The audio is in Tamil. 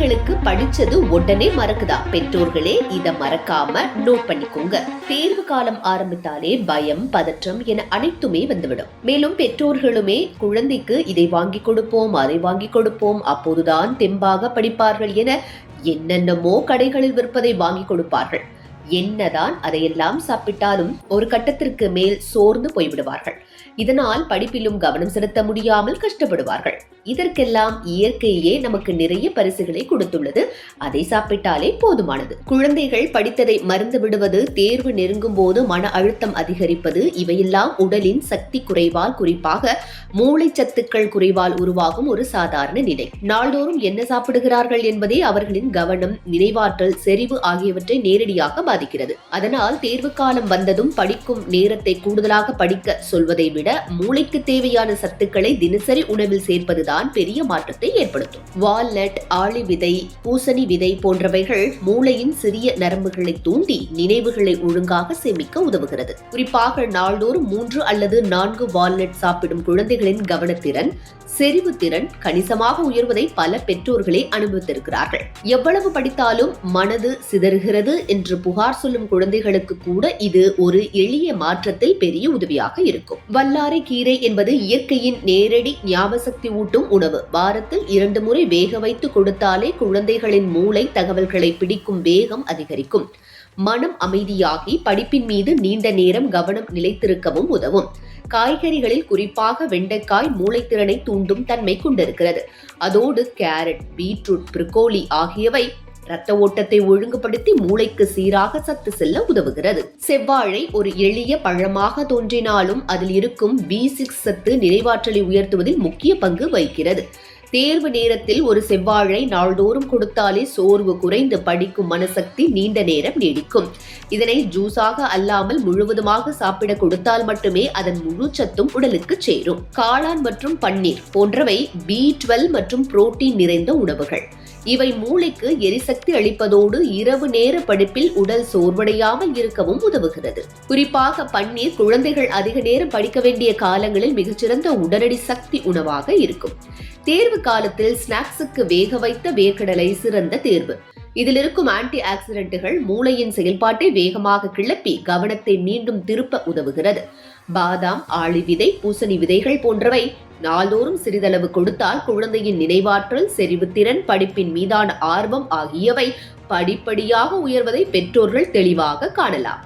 குழந்தைகளுக்கு படிச்சது உடனே மறக்குதா? பெற்றோர்களே இத மறக்காம நோட் பண்ணிக்கோங்க. தேர்வு காலம் ஆரம்பித்தாலே பயம், பதற்றம் என அனைத்துமே வந்துவிடும். மேலும் பெற்றோர்களுமே குழந்தைக்கு இதை வாங்கி கொடுப்போம், அதை வாங்கி கொடுப்போம், அப்போதுதான் தெம்பாக படிப்பார்கள் என என்னென்னமோ கடைகளில் விற்பதை வாங்கி கொடுப்பார்கள். என்னதான் அதையெல்லாம் சாப்பிட்டாலும் ஒரு கட்டத்திற்கு மேல் சோர்ந்து போய்விடுவார்கள். இதனால் படிப்பிலும் கவனம் செலுத்த முடியாமல் கஷ்டப்படுவார்கள். இதற்கெல்லாம் இயற்கையே நமக்கு நிறைய பரிசுகளை கொடுத்துள்ளது. அதை சாப்பிட்டாலே போதுமானது. குழந்தைகள் படித்ததை மறந்து விடுவது, தேர்வு நெருங்கும் போது மன அழுத்தம் அதிகரிப்பது, இவையெல்லாம் உடலின் சக்தி குறைவால், குறிப்பாக மூளை சத்துக்கள் குறைவால் உருவாகும் ஒரு சாதாரண நிலை. நாள்தோறும் என்ன சாப்பிடுகிறார்கள் என்பதே அவர்களின் கவனம், நினைவாற்றல், செறிவு ஆகியவற்றை நேரடியாக பாதிக்கிறது. அதனால் தேர்வு காலம் வந்ததும் படிக்கும் நேரத்தை கூடுதலாக படிக்க சொல்வதை விட மூளைக்கு தேவையான சத்துக்களை தினசரி உணவில் சேர்ப்பதுதான் பெரிய மாற்றத்தை ஏற்படுத்தும். வால்நட், ஆளி விதை, பூசணி விதை போன்றவைகள் மூளையின் சிறிய நரம்புகளை தூண்டி நினைவுகளை ஒழுங்காக சேமிக்க உதவுகிறது. குறிப்பாக நாள்தோறும் 3 அல்லது 4 வால்நட் சாப்பிடும் குழந்தைகளின் கவனத்திறன், செறிவு திறன் கணிசமாக உயர்வதை பல பெற்றோர்களே அனுபவித்திருக்கிறார்கள். எவ்வளவு படித்தாலும் மனது சிதறுகிறது என்று புகார் சொல்லும் குழந்தைகளுக்கு கூட இது ஒரு எளிய மாற்றத்தில் பெரிய உதவியாக இருக்கும். வல்லாரை கீரை என்பது இயற்கையின் நேரடி ஞாபகசக்தி ஊட்டும் உணவு. வாரத்தில் 2 முறை வேக வைத்து கொடுத்தாலே குழந்தைகளின் மூளை தகவல்களை பிடிக்கும் வேகம் அதிகரிக்கும். மனம் அமைதியாகி படிப்பின் மீது நீண்ட நேரம் கவனம் நிலைத்திருக்கவும் உதவும். காய்கறிகளில் குறிப்பாக வெண்டைக்காய் மூளைத்திறனை தூண்டும் தன்மை கொண்டிருக்கிறது. அதோடு கேரட், பீட்ரூட், ப்ரோக்கோலி ஆகியவை இரத்த ஓட்டத்தை ஒழுங்குபடுத்தி மூளைக்கு சீராக சத்து செல்ல உதவுகிறது. செவ்வாழை ஒரு எளிய பழமாக தோன்றினாலும் அதில் இருக்கும் B6 சத்து நினைவாற்றலை உயர்த்துவதில் முக்கிய பங்கு வகிக்கிறது. தேர்வு நேரத்தில் ஒரு செவ்வாழை நாள்தோறும் கொடுத்தாலே சோர்வு குறைந்து படிக்கும் மனசக்தி நீண்ட நேரம் நீடிக்கும். இதனை ஜூஸாக அல்லாமல் முழுவதுமாக சாப்பிட கொடுத்தால் மட்டுமே அதன் முழு சத்தும் உடலுக்கு சேரும். காளான் மற்றும் பன்னீர் போன்றவை B12 மற்றும் புரோட்டீன் நிறைந்த உணவுகள். இவை மூளைக்கு எரிசக்தி அளிப்பதோடு இரவு நேர படிப்பில் உடல் சோர்வடையாமல் இருக்கவும் உதவுகிறது. குறிப்பாக பன்னீர் குழந்தைகள் அதிக நேரம் படிக்க வேண்டிய காலங்களில் மிகச்சிறந்த உடனடி சக்தி உணவாக இருக்கும். தேர்வு காலத்தில் ஸ்நாக்ஸுக்கு வேக வைத்த வேர்க்கடலை சிறந்த தேர்வு. இதில் இருக்கும் ஆன்டி ஆக்சிடென்ட்டுகள் மூளையின் செயல்பாட்டை வேகமாக கிளப்பி கவனத்தை மீண்டும் திருப்ப உதவுகிறது. பாதாம், ஆளி விதை, பூசணி விதைகள் போன்றவை நாள்தோறும் சிறிதளவு கொடுத்தால் குழந்தையின் நினைவாற்றல், செறிவுத்திறன், படிப்பின் மீதான ஆர்வம் ஆகியவை படிப்படியாக உயர்வதை பெற்றோர்கள் தெளிவாக காணலாம்.